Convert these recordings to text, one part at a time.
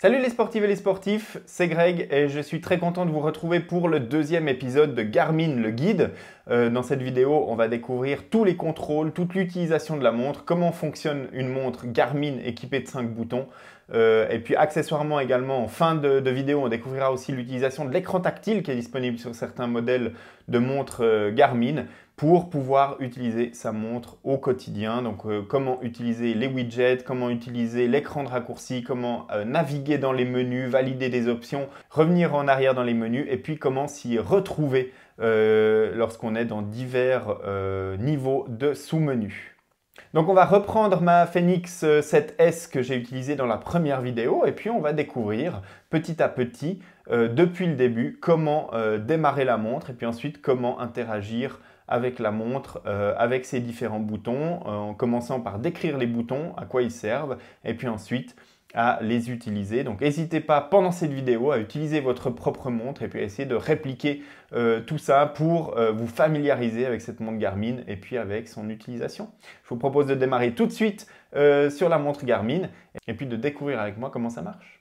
Salut les sportives et les sportifs, c'est Greg et je suis très content de vous retrouver pour le deuxième épisode de Garmin le guide. Dans cette vidéo, on va découvrir tous les contrôles, toute l'utilisation de la montre, comment fonctionne une montre Garmin équipée de 5 boutons. Et puis accessoirement également, en fin de vidéo, on découvrira aussi l'utilisation de l'écran tactile qui est disponible sur certains modèles de montres Garmin pour pouvoir utiliser sa montre au quotidien. Donc comment utiliser les widgets, comment utiliser l'écran de raccourci, comment naviguer dans les menus, valider des options, revenir en arrière dans les menus et puis comment s'y retrouver lorsqu'on est dans divers niveaux de sous-menus. Donc on va reprendre ma Fenix 7S que j'ai utilisée dans la première vidéo et puis on va découvrir petit à petit, depuis le début, comment démarrer la montre et puis ensuite comment interagir avec la montre, avec ses différents boutons, en commençant par décrire les boutons, à quoi ils servent, et puis ensuite à les utiliser. Donc n'hésitez pas pendant cette vidéo à utiliser votre propre montre et puis à essayer de répliquer tout ça pour vous familiariser avec cette montre Garmin et puis avec son utilisation. Je vous propose de démarrer tout de suite sur la montre Garmin et puis de découvrir avec moi comment ça marche.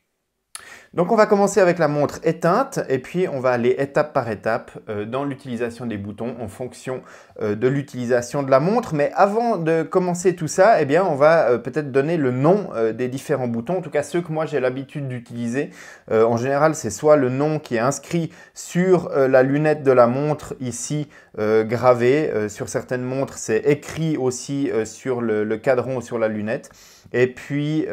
Donc on va commencer avec la montre éteinte et puis on va aller étape par étape dans l'utilisation des boutons en fonction de l'utilisation de la montre. Mais avant de commencer tout ça, eh bien, on va peut-être donner le nom des différents boutons, en tout cas ceux que moi j'ai l'habitude d'utiliser. En général, c'est soit le nom qui est inscrit sur la lunette de la montre ici gravé. Sur certaines montres, c'est écrit aussi sur le cadran ou sur la lunette. Et puis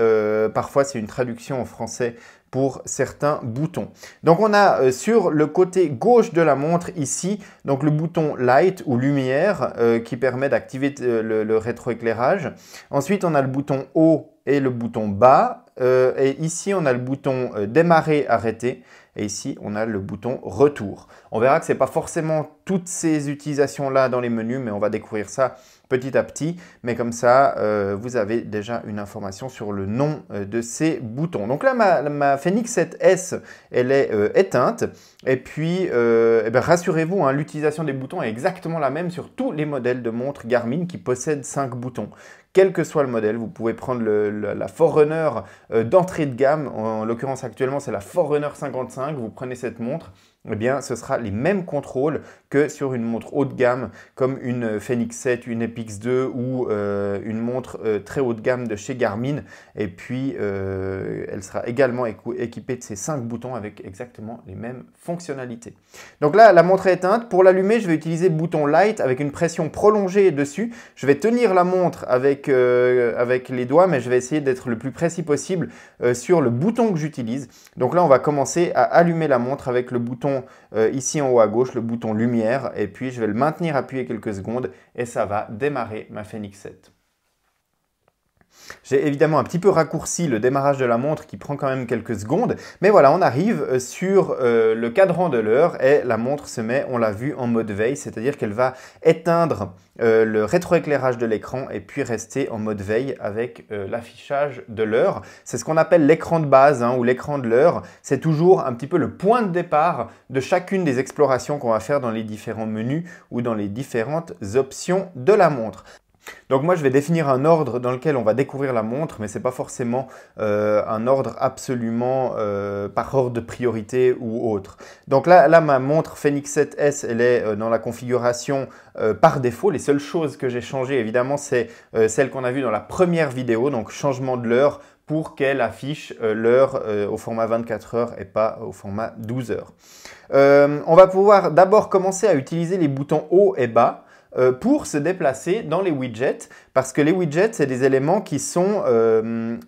parfois, c'est une traduction en français pour certains boutons. Donc on a sur le côté gauche de la montre ici, donc le bouton Light ou lumière qui permet d'activer le rétroéclairage. Ensuite on a le bouton haut et le bouton bas. Et ici on a le bouton démarrer, arrêter. Et ici, on a le bouton retour. On verra que ce n'est pas forcément toutes ces utilisations-là dans les menus, mais on va découvrir ça petit à petit. Mais comme ça, vous avez déjà une information sur le nom de ces boutons. Donc là, ma Fenix 7S, elle est éteinte. Et puis, rassurez-vous, hein, l'utilisation des boutons est exactement la même sur tous les modèles de montres Garmin qui possèdent 5 boutons. Quel que soit le modèle, vous pouvez prendre la Forerunner d'entrée de gamme. En l'occurrence, actuellement, c'est la Forerunner 55. Vous prenez cette montre, eh bien, ce sera les mêmes contrôles que sur une montre haut de gamme comme une Fenix 7, une Epix 2 ou une montre très haut de gamme de chez Garmin. Et puis, elle sera également équipée de ces 5 boutons avec exactement les mêmes fonctionnalités. Donc là, la montre est éteinte. Pour l'allumer, je vais utiliser le bouton Light avec une pression prolongée dessus. Je vais tenir la montre avec les doigts, mais je vais essayer d'être le plus précis possible sur le bouton que j'utilise. Donc là, on va commencer à allumer la montre avec le bouton ici en haut à gauche, le bouton lumière, et puis je vais le maintenir appuyé quelques secondes et ça va démarrer ma Fenix 7. J'ai évidemment un petit peu raccourci le démarrage de la montre qui prend quand même quelques secondes. Mais voilà, on arrive sur le cadran de l'heure et la montre se met, on l'a vu, en mode veille. C'est-à-dire qu'elle va éteindre le rétroéclairage de l'écran et puis rester en mode veille avec l'affichage de l'heure. C'est ce qu'on appelle l'écran de base ou l'écran de l'heure. C'est toujours un petit peu le point de départ de chacune des explorations qu'on va faire dans les différents menus ou dans les différentes options de la montre. Donc moi je vais définir un ordre dans lequel on va découvrir la montre, mais ce n'est pas forcément un ordre absolument par ordre de priorité ou autre. Donc là ma montre Fenix 7S, elle est dans la configuration par défaut. Les seules choses que j'ai changées évidemment, c'est celle qu'on a vue dans la première vidéo, donc changement de l'heure pour qu'elle affiche l'heure au format 24 heures et pas au format 12 heures. On va pouvoir d'abord commencer à utiliser les boutons haut et bas pour se déplacer dans les widgets, parce que les widgets, c'est des éléments qui sont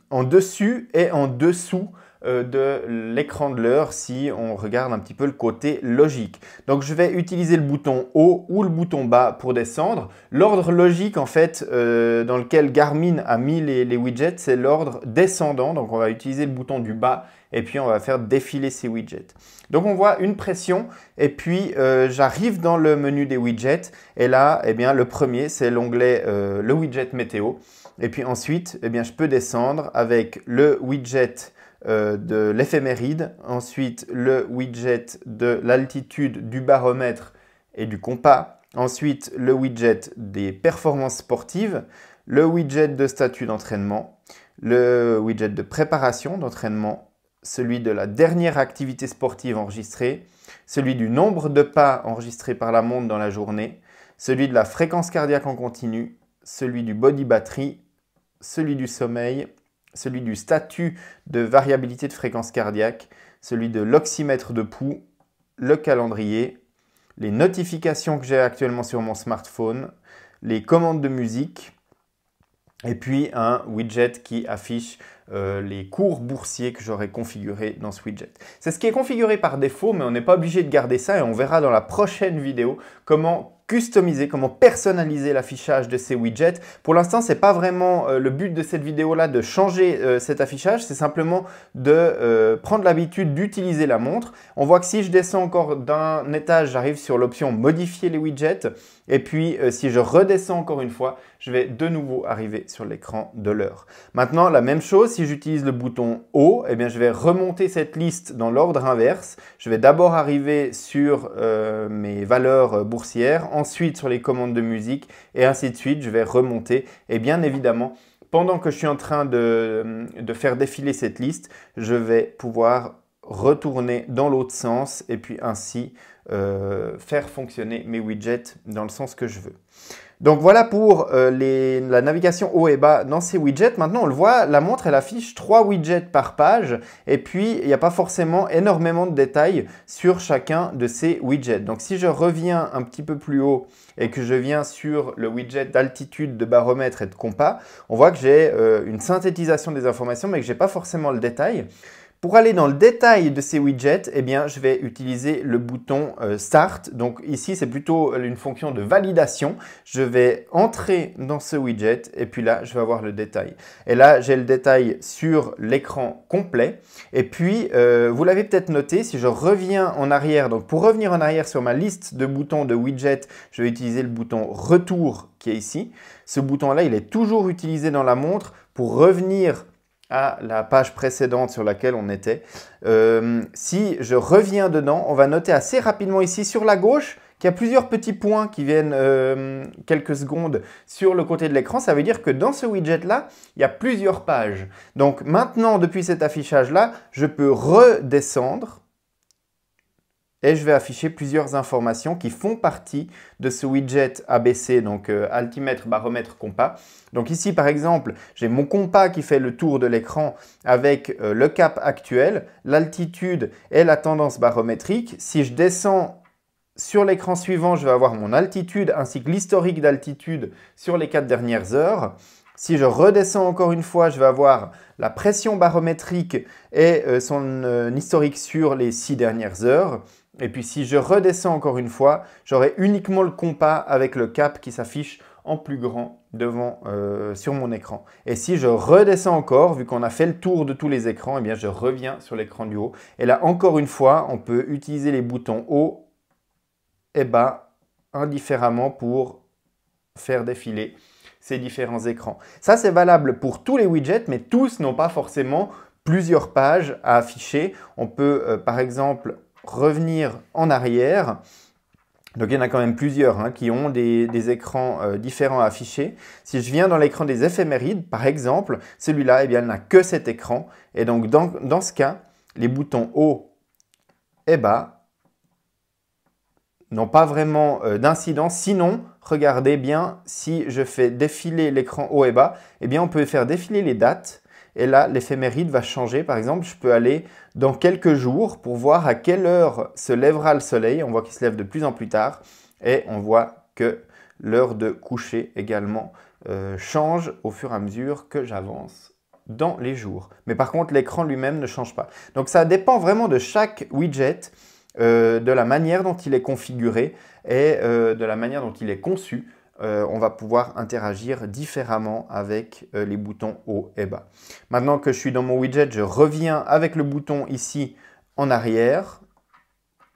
en dessus et en dessous de l'écran de l'heure si on regarde un petit peu le côté logique. Donc je vais utiliser le bouton haut ou le bouton bas pour descendre. L'ordre logique en fait dans lequel Garmin a mis les widgets, c'est l'ordre descendant. Donc on va utiliser le bouton du bas et puis on va faire défiler ces widgets. Donc on voit une pression et puis j'arrive dans le menu des widgets et là eh bien, le premier c'est l'onglet le widget météo et puis ensuite eh bien, je peux descendre avec le widget de l'éphéméride, ensuite le widget de l'altitude, du baromètre et du compas, ensuite le widget des performances sportives, le widget de statut d'entraînement, le widget de préparation d'entraînement, celui de la dernière activité sportive enregistrée, celui du nombre de pas enregistrés par la montre dans la journée, celui de la fréquence cardiaque en continu, celui du body battery, celui du sommeil, celui du statut de variabilité de fréquence cardiaque, celui de l'oxymètre de pouls, le calendrier, les notifications que j'ai actuellement sur mon smartphone, les commandes de musique, et puis un widget qui affiche les cours boursiers que j'aurais configurés dans ce widget. C'est ce qui est configuré par défaut, mais on n'est pas obligé de garder ça et on verra dans la prochaine vidéo comment customiser, comment personnaliser l'affichage de ces widgets. Pour l'instant, ce n'est pas vraiment le but de cette vidéo-là de changer cet affichage, c'est simplement de prendre l'habitude d'utiliser la montre. On voit que si je descends encore d'un étage, j'arrive sur l'option modifier les widgets. Et puis, si je redescends encore une fois, je vais de nouveau arriver sur l'écran de l'heure. Maintenant, la même chose, si j'utilise le bouton haut, eh bien, je vais remonter cette liste dans l'ordre inverse. Je vais d'abord arriver sur mes valeurs boursières, ensuite sur les commandes de musique et ainsi de suite. Je vais remonter et bien évidemment, pendant que je suis en train de faire défiler cette liste, je vais pouvoir retourner dans l'autre sens et puis ainsi faire fonctionner mes widgets dans le sens que je veux. Donc voilà pour la navigation haut et bas dans ces widgets. Maintenant, on le voit, la montre, elle affiche 3 widgets par page et puis il n'y a pas forcément énormément de détails sur chacun de ces widgets. Donc si je reviens un petit peu plus haut et que je viens sur le widget d'altitude, de baromètre et de compas, on voit que j'ai une synthétisation des informations mais que je n'ai pas forcément le détail. Pour aller dans le détail de ces widgets, eh bien, je vais utiliser le bouton Start. Donc ici, c'est plutôt une fonction de validation. Je vais entrer dans ce widget et puis là, je vais avoir le détail. Et là, j'ai le détail sur l'écran complet. Et puis, vous l'avez peut-être noté, si je reviens en arrière, donc pour revenir en arrière sur ma liste de boutons de widgets, je vais utiliser le bouton Retour qui est ici. Ce bouton-là, il est toujours utilisé dans la montre pour revenir à la page précédente sur laquelle on était. Si je reviens dedans, on va noter assez rapidement ici sur la gauche qu'il y a plusieurs petits points qui viennent quelques secondes sur le côté de l'écran. Ça veut dire que dans ce widget-là, il y a plusieurs pages. Donc maintenant, depuis cet affichage-là, je peux redescendre et je vais afficher plusieurs informations qui font partie de ce widget ABC, donc altimètre, baromètre, compas. Donc ici, par exemple, j'ai mon compas qui fait le tour de l'écran avec le cap actuel, l'altitude et la tendance barométrique. Si je descends sur l'écran suivant, je vais avoir mon altitude ainsi que l'historique d'altitude sur les 4 dernières heures. Si je redescends encore une fois, je vais avoir la pression barométrique et son historique sur les 6 dernières heures. Et puis si je redescends encore une fois, j'aurai uniquement le compas avec le cap qui s'affiche en plus grand devant sur mon écran. Et si je redescends encore, vu qu'on a fait le tour de tous les écrans, eh bien je reviens sur l'écran du haut. Et là, encore une fois, on peut utiliser les boutons haut et bas indifféremment pour faire défiler ces différents écrans. Ça, c'est valable pour tous les widgets, mais tous n'ont pas forcément plusieurs pages à afficher. On peut, par exemple, revenir en arrière. Donc, il y en a quand même plusieurs qui ont des écrans différents à afficher. Si je viens dans l'écran des éphémérides, par exemple, celui-là, eh bien, il n'a que cet écran. Et donc, dans ce cas, les boutons haut et bas n'ont pas vraiment d'incidence. Sinon, regardez bien, si je fais défiler l'écran haut et bas, eh bien, on peut faire défiler les dates. Et là, l'éphéméride va changer. Par exemple, je peux aller dans quelques jours pour voir à quelle heure se lèvera le soleil. On voit qu'il se lève de plus en plus tard. Et on voit que l'heure de coucher également change au fur et à mesure que j'avance dans les jours. Mais par contre, l'écran lui-même ne change pas. Donc, ça dépend vraiment de chaque widget, de la manière dont il est configuré et de la manière dont il est conçu. On va pouvoir interagir différemment avec les boutons haut et bas. Maintenant que je suis dans mon widget, je reviens avec le bouton ici en arrière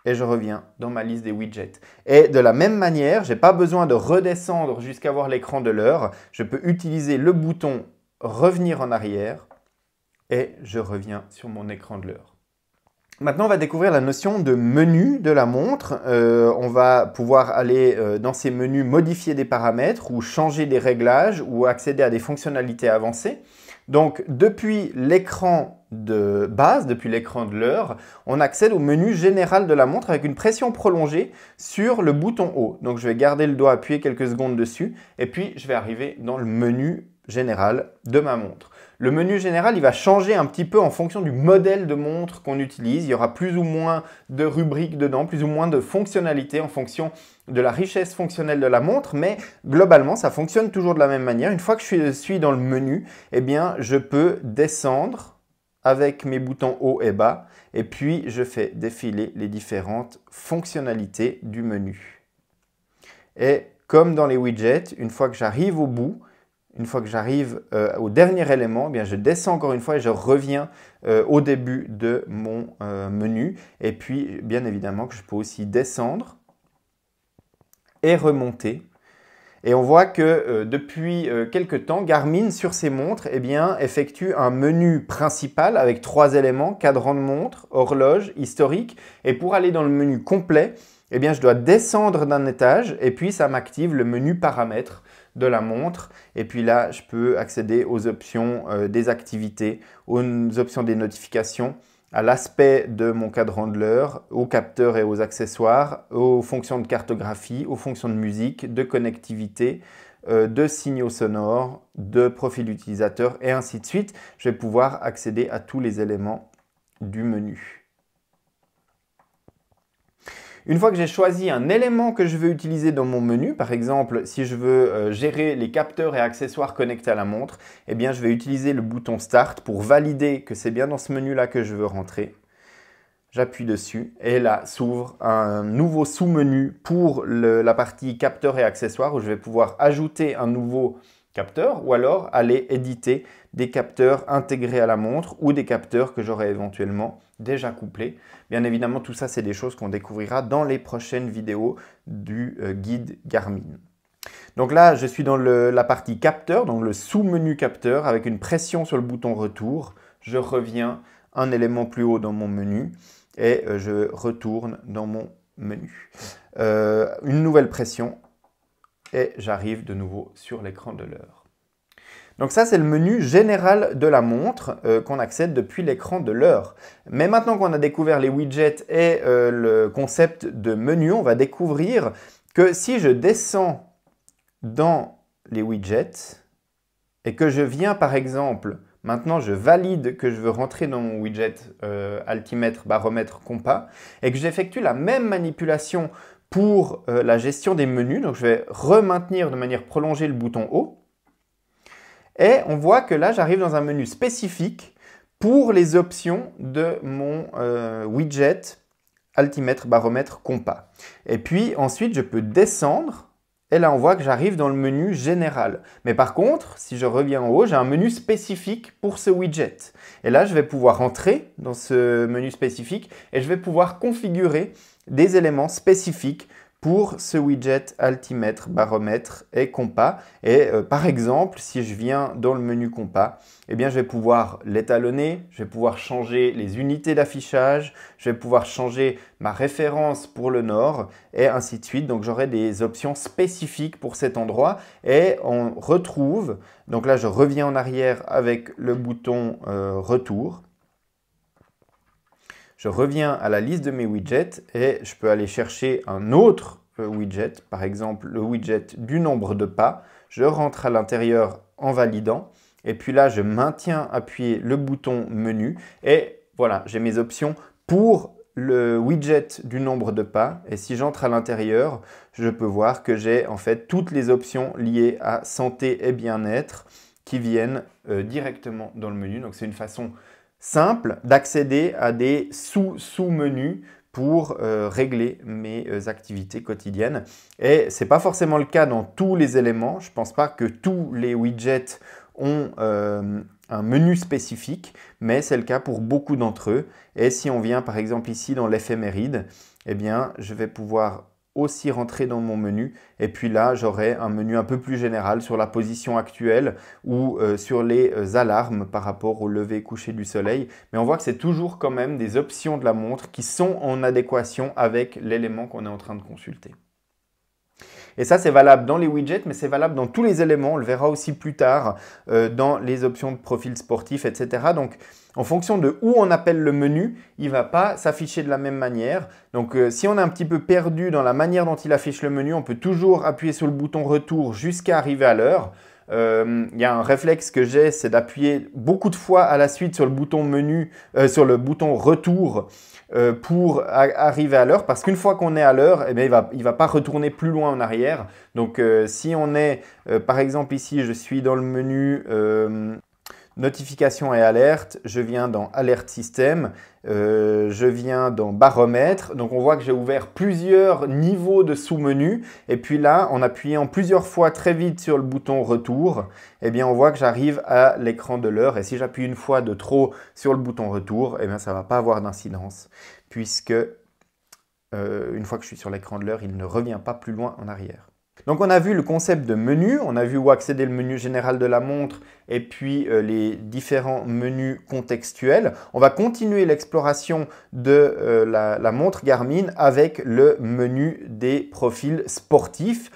et je reviens dans ma liste des widgets. Et de la même manière, je n'ai pas besoin de redescendre jusqu'à voir l'écran de l'heure. Je peux utiliser le bouton revenir en arrière et je reviens sur mon écran de l'heure. Maintenant, on va découvrir la notion de menu de la montre. On va pouvoir aller dans ces menus, modifier des paramètres ou changer des réglages ou accéder à des fonctionnalités avancées. Donc, depuis l'écran de base, depuis l'écran de l'heure, on accède au menu général de la montre avec une pression prolongée sur le bouton haut. Donc, je vais garder le doigt appuyé quelques secondes dessus et puis je vais arriver dans le menu général de ma montre. Le menu général, il va changer un petit peu en fonction du modèle de montre qu'on utilise. Il y aura plus ou moins de rubriques dedans, plus ou moins de fonctionnalités en fonction de la richesse fonctionnelle de la montre, mais globalement, ça fonctionne toujours de la même manière. Une fois que je suis dans le menu, eh bien, je peux descendre avec mes boutons haut et bas et puis je fais défiler les différentes fonctionnalités du menu. Et comme dans les widgets, une fois que j'arrive au bout, une fois que j'arrive au dernier élément, eh bien, je descends encore une fois et je reviens au début de mon menu. Et puis, bien évidemment, que je peux aussi descendre et remonter. Et on voit que depuis quelques temps, Garmin, sur ses montres, eh bien, effectue un menu principal avec 3 éléments, cadran de montre, horloge, historique. Et pour aller dans le menu complet, eh bien, je dois descendre d'un étage et puis ça m'active le menu paramètres de la montre. Et puis là, je peux accéder aux options des activités, aux options des notifications, à l'aspect de mon cadran de l'heure, aux capteurs et aux accessoires, aux fonctions de cartographie, aux fonctions de musique, de connectivité, de signaux sonores, de profil utilisateur et ainsi de suite. Je vais pouvoir accéder à tous les éléments du menu. Une fois que j'ai choisi un élément que je veux utiliser dans mon menu, par exemple, si je veux gérer les capteurs et accessoires connectés à la montre, eh bien, je vais utiliser le bouton Start pour valider que c'est bien dans ce menu-là que je veux rentrer. J'appuie dessus et là s'ouvre un nouveau sous-menu pour la partie capteurs et accessoires où je vais pouvoir ajouter un nouveau capteur ou alors aller éditer des capteurs intégrés à la montre ou des capteurs que j'aurais éventuellement déjà couplés. Bien évidemment, tout ça, c'est des choses qu'on découvrira dans les prochaines vidéos du guide Garmin. Donc là, je suis dans la partie capteur, donc le sous-menu capteur avec une pression sur le bouton retour. Je reviens un élément plus haut dans mon menu et je retourne dans mon menu. Une nouvelle pression et j'arrive de nouveau sur l'écran de l'heure. Donc ça, c'est le menu général de la montre qu'on accède depuis l'écran de l'heure. Mais maintenant qu'on a découvert les widgets et le concept de menu, on va découvrir que si je descends dans les widgets et que je viens par exemple, maintenant je valide que je veux rentrer dans mon widget altimètre, baromètre, compas et que j'effectue la même manipulation pour la gestion des menus. Donc je vais remaintenir de manière prolongée le bouton haut. Et on voit que là, j'arrive dans un menu spécifique pour les options de mon widget altimètre, baromètre, compas. Et puis ensuite, je peux descendre. Et là, on voit que j'arrive dans le menu général. Mais par contre, si je reviens en haut, j'ai un menu spécifique pour ce widget. Et là, je vais pouvoir entrer dans ce menu spécifique et je vais pouvoir configurer des éléments spécifiques pour ce widget altimètre, baromètre et compas. Et par exemple, si je viens dans le menu compas, eh bien, je vais pouvoir l'étalonner, je vais pouvoir changer les unités d'affichage, je vais pouvoir changer ma référence pour le nord et ainsi de suite. Donc, j'aurai des options spécifiques pour cet endroit et on retrouve, donc là, je reviens en arrière avec le bouton retour. Je reviens à la liste de mes widgets et je peux aller chercher un autre widget, par exemple le widget du nombre de pas. Je rentre à l'intérieur en validant et puis là, je maintiens appuyé le bouton menu et voilà, j'ai mes options pour le widget du nombre de pas. Et si j'entre à l'intérieur, je peux voir que j'ai en fait toutes les options liées à santé et bien-être qui viennent directement dans le menu. Donc, c'est une façon simple d'accéder à des sous-menus pour régler mes activités quotidiennes. Et ce n'est pas forcément le cas dans tous les éléments. Je ne pense pas que tous les widgets ont un menu spécifique, mais c'est le cas pour beaucoup d'entre eux. Et si on vient par exemple ici dans l'éphéméride, eh bien, je vais pouvoir aussi rentrer dans mon menu et puis là j'aurai un menu un peu plus général sur la position actuelle ou sur les alarmes par rapport au lever et coucher du soleil, mais on voit que c'est toujours quand même des options de la montre qui sont en adéquation avec l'élément qu'on est en train de consulter. Et ça, c'est valable dans les widgets, mais c'est valable dans tous les éléments. On le verra aussi plus tard dans les options de profil sportif, etc. Donc, en fonction de où on appelle le menu, il ne va pas s'afficher de la même manière. Donc, si on est un petit peu perdu dans la manière dont il affiche le menu, on peut toujours appuyer sur le bouton retour jusqu'à arriver à l'heure. Il y a un réflexe que j'ai, c'est d'appuyer beaucoup de fois à la suite sur le bouton menu, sur le bouton retour pour arriver à l'heure. Parce qu'une fois qu'on est à l'heure, eh bien, il va pas retourner plus loin en arrière. Donc, si on est, par exemple ici, je suis dans le menu notification et alerte, je viens dans alerte système, je viens dans baromètre. Donc on voit que j'ai ouvert plusieurs niveaux de sous-menus. Et puis là, en appuyant plusieurs fois très vite sur le bouton retour, eh bien on voit que j'arrive à l'écran de l'heure. Et si j'appuie une fois de trop sur le bouton retour, eh bien ça ne va pas avoir d'incidence, puisque une fois que je suis sur l'écran de l'heure, il ne revient pas plus loin en arrière. Donc on a vu le concept de menu, on a vu où accéder le menu général de la montre et puis les différents menus contextuels. On va continuer l'exploration de la montre Garmin avec le menu des profils sportifs.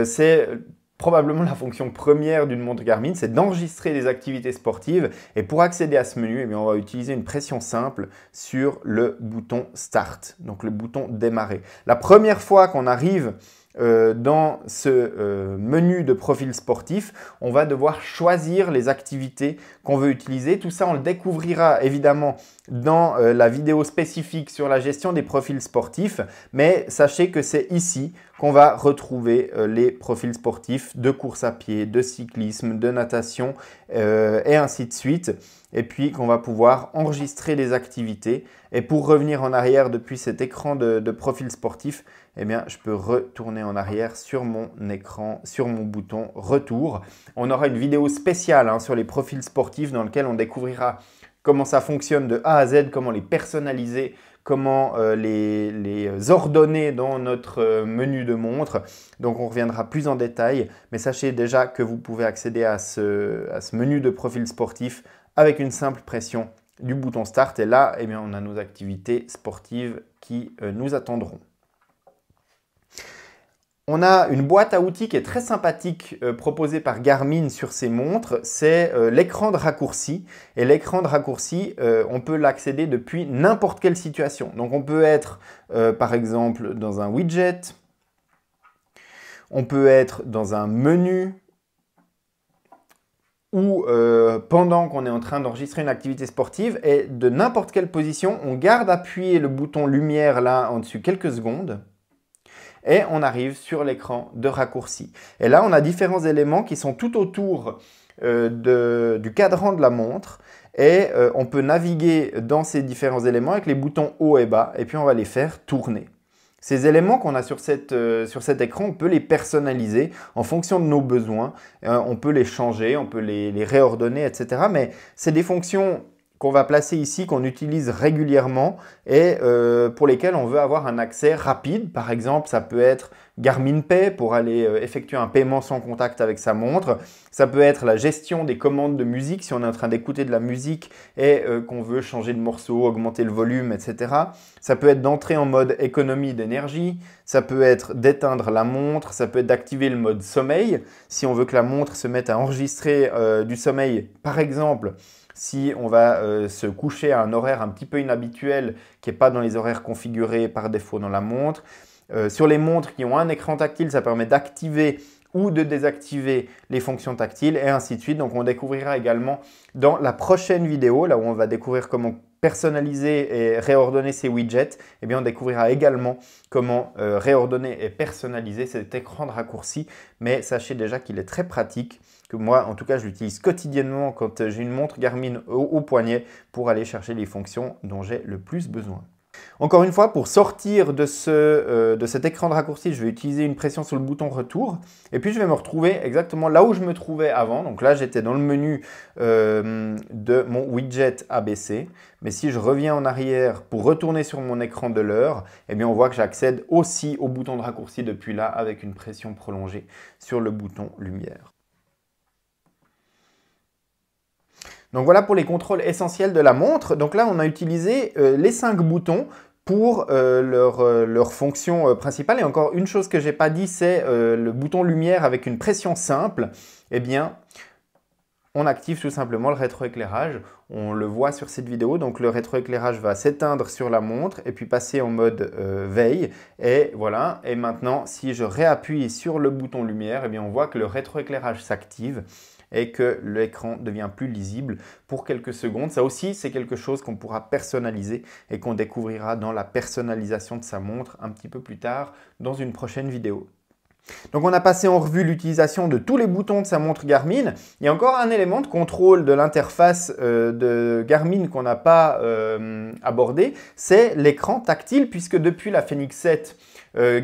C'est probablement la fonction première d'une montre Garmin, c'est d'enregistrer des activités sportives. Et pour accéder à ce menu, eh bien, on va utiliser une pression simple sur le bouton Start, donc le bouton Démarrer. La première fois qu'on arrive dans ce menu de profil sportif, on va devoir choisir les activités qu'on veut utiliser. Tout ça, on le découvrira évidemment dans la vidéo spécifique sur la gestion des profils sportifs. Mais sachez que c'est ici qu'on va retrouver les profils sportifs de course à pied, de cyclisme, de natation et ainsi de suite. Et puis qu'on va pouvoir enregistrer les activités. Et pour revenir en arrière depuis cet écran de profil sportif, eh bien, je peux retourner en arrière sur mon écran, sur mon bouton retour. On aura une vidéo spéciale sur les profils sportifs dans laquelle on découvrira comment ça fonctionne de A à Z, comment les personnaliser, comment les ordonner dans notre menu de montre. Donc, on reviendra plus en détail. Mais sachez déjà que vous pouvez accéder à ce menu de profil sportif avec une simple pression du bouton Start. Et là, eh bien, on a nos activités sportives qui nous attendront. On a une boîte à outils qui est très sympathique proposée par Garmin sur ses montres, c'est l'écran de raccourci. Et l'écran de raccourci, on peut l'accéder depuis n'importe quelle situation. Donc on peut être par exemple dans un widget, on peut être dans un menu, ou pendant qu'on est en train d'enregistrer une activité sportive, et de n'importe quelle position, on garde appuyé le bouton lumière là en dessus quelques secondes. Et on arrive sur l'écran de raccourci. Et là, on a différents éléments qui sont tout autour du cadran de la montre. Et on peut naviguer dans ces différents éléments avec les boutons haut et bas. Et puis, on va les faire tourner. Ces éléments qu'on a sur cet écran, on peut les personnaliser en fonction de nos besoins. On peut les changer, on peut les réordonner, etc. Mais c'est des fonctions qu'on va placer ici, qu'on utilise régulièrement et pour lesquels on veut avoir un accès rapide. Par exemple, ça peut être Garmin Pay pour aller effectuer un paiement sans contact avec sa montre. Ça peut être la gestion des commandes de musique si on est en train d'écouter de la musique et qu'on veut changer de morceau, augmenter le volume, etc. Ça peut être d'entrer en mode économie d'énergie. Ça peut être d'éteindre la montre. Ça peut être d'activer le mode sommeil si on veut que la montre se mette à enregistrer du sommeil, par exemple. Si on va se coucher à un horaire un petit peu inhabituel qui n'est pas dans les horaires configurés par défaut dans la montre. Sur les montres qui ont un écran tactile, ça permet d'activer ou de désactiver les fonctions tactiles et ainsi de suite. Donc on découvrira également dans la prochaine vidéo, là où on va découvrir comment personnaliser et réordonner ces widgets, eh bien on découvrira également comment réordonner et personnaliser cet écran de raccourci. Mais sachez déjà qu'il est très pratique, que moi en tout cas je l'utilise quotidiennement quand j'ai une montre Garmin au poignet pour aller chercher les fonctions dont j'ai le plus besoin. Encore une fois, pour sortir de cet écran de raccourci, je vais utiliser une pression sur le bouton retour et puis je vais me retrouver exactement là où je me trouvais avant. Donc là, j'étais dans le menu de mon widget ABC. Mais si je reviens en arrière pour retourner sur mon écran de l'heure, eh bien on voit que j'accède aussi au bouton de raccourci depuis là avec une pression prolongée sur le bouton lumière. Donc voilà pour les contrôles essentiels de la montre. Donc là, on a utilisé les 5 boutons pour leur fonction principale. Et encore une chose que je n'ai pas dit, c'est le bouton lumière avec une pression simple. Eh bien, on active tout simplement le rétroéclairage. On le voit sur cette vidéo. Donc, le rétroéclairage va s'éteindre sur la montre et puis passer en mode veille. Et voilà. Et maintenant, si je réappuie sur le bouton lumière, eh bien, on voit que le rétroéclairage s'active et que l'écran devient plus lisible pour quelques secondes. Ça aussi, c'est quelque chose qu'on pourra personnaliser et qu'on découvrira dans la personnalisation de sa montre un petit peu plus tard dans une prochaine vidéo. Donc on a passé en revue l'utilisation de tous les boutons de sa montre Garmin. Il y a encore un élément de contrôle de l'interface de Garmin qu'on n'a pas abordé, c'est l'écran tactile, puisque depuis la Fenix 7,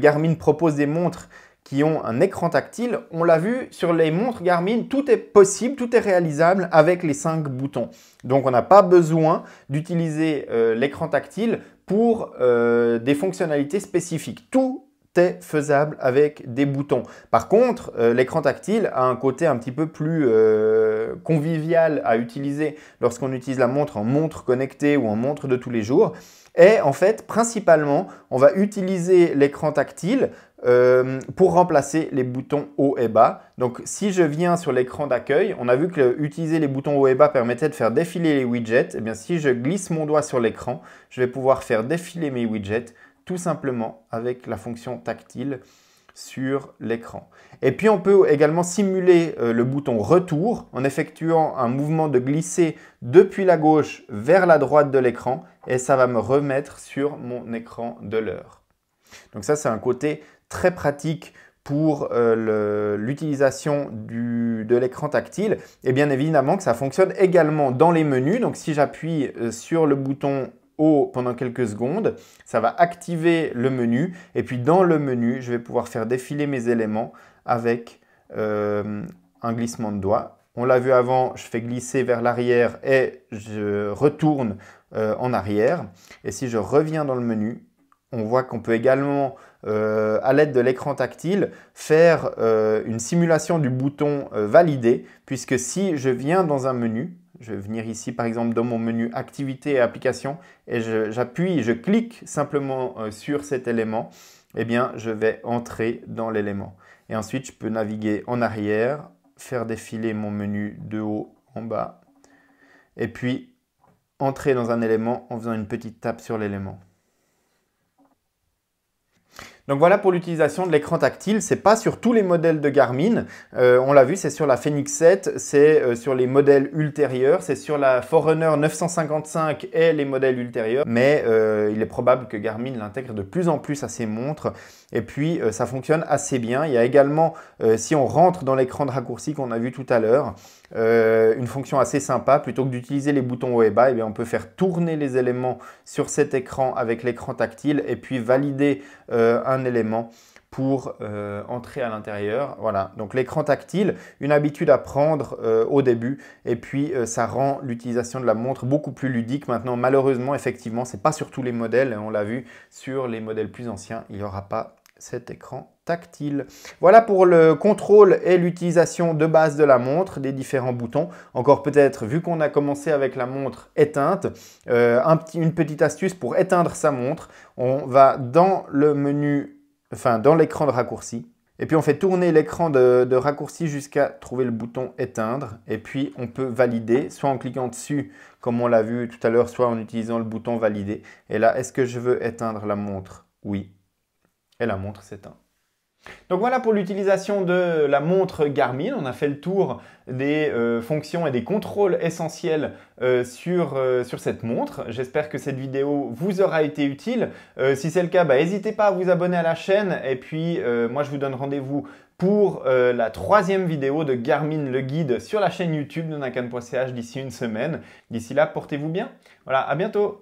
Garmin propose des montres qui ont un écran tactile. On l'a vu sur les montres Garmin, tout est possible, tout est réalisable avec les 5 boutons. Donc on n'a pas besoin d'utiliser l'écran tactile pour des fonctionnalités spécifiques. Tout est faisable avec des boutons. Par contre, l'écran tactile a un côté un petit peu plus convivial à utiliser lorsqu'on utilise la montre en montre connectée ou en montre de tous les jours. Et en fait, principalement, on va utiliser l'écran tactile pour remplacer les boutons haut et bas. Donc, si je viens sur l'écran d'accueil, on a vu que utiliser les boutons haut et bas permettait de faire défiler les widgets. Eh bien, si je glisse mon doigt sur l'écran, je vais pouvoir faire défiler mes widgets tout simplement avec la fonction tactile sur l'écran. Et puis on peut également simuler le bouton retour en effectuant un mouvement de glisser depuis la gauche vers la droite de l'écran et ça va me remettre sur mon écran de l'heure. Donc ça, c'est un côté très pratique pour l'utilisation de l'écran tactile. Et bien évidemment que ça fonctionne également dans les menus. Donc si j'appuie sur le bouton haut pendant quelques secondes, ça va activer le menu et puis dans le menu, je vais pouvoir faire défiler mes éléments avec un glissement de doigt. On l'a vu avant, je fais glisser vers l'arrière et je retourne en arrière. Et si je reviens dans le menu, on voit qu'on peut également, à l'aide de l'écran tactile, faire une simulation du bouton valider, puisque si je viens dans un menu, je vais venir ici par exemple dans mon menu activités et applications et je clique simplement sur cet élément, eh bien je vais entrer dans l'élément. Et ensuite je peux naviguer en arrière, faire défiler mon menu de haut en bas et puis entrer dans un élément en faisant une petite tape sur l'élément. Donc voilà pour l'utilisation de l'écran tactile. Ce n'est pas sur tous les modèles de Garmin. On l'a vu, c'est sur la Fenix 7, c'est sur les modèles ultérieurs, c'est sur la Forerunner 955 et les modèles ultérieurs. Mais il est probable que Garmin l'intègre de plus en plus à ses montres. Et puis, ça fonctionne assez bien. Il y a également, si on rentre dans l'écran de raccourci qu'on a vu tout à l'heure, une fonction assez sympa. Plutôt que d'utiliser les boutons haut et bas, eh bien, on peut faire tourner les éléments sur cet écran avec l'écran tactile et puis valider un élément pour entrer à l'intérieur. Voilà, donc l'écran tactile, une habitude à prendre au début et puis ça rend l'utilisation de la montre beaucoup plus ludique. Maintenant, malheureusement, effectivement, ce n'est pas sur tous les modèles. On l'a vu, sur les modèles plus anciens, il n'y aura pas cet écran tactile. Voilà pour le contrôle et l'utilisation de base de la montre, des différents boutons. Encore peut-être, vu qu'on a commencé avec la montre éteinte, une petite astuce pour éteindre sa montre. On va dans le menu, enfin dans l'écran de raccourci, et puis on fait tourner l'écran de raccourci jusqu'à trouver le bouton éteindre, et puis on peut valider, soit en cliquant dessus, comme on l'a vu tout à l'heure, soit en utilisant le bouton valider. Et là, est-ce que je veux éteindre la montre? Oui. Et la montre s'éteint. Donc voilà pour l'utilisation de la montre Garmin. On a fait le tour des fonctions et des contrôles essentiels sur cette montre. J'espère que cette vidéo vous aura été utile. Si c'est le cas, n'hésitez pas à vous abonner à la chaîne. Et puis, moi, je vous donne rendez-vous pour la 3e vidéo de Garmin le guide sur la chaîne YouTube de nakan.ch d'ici une semaine. D'ici là, portez-vous bien. Voilà, à bientôt.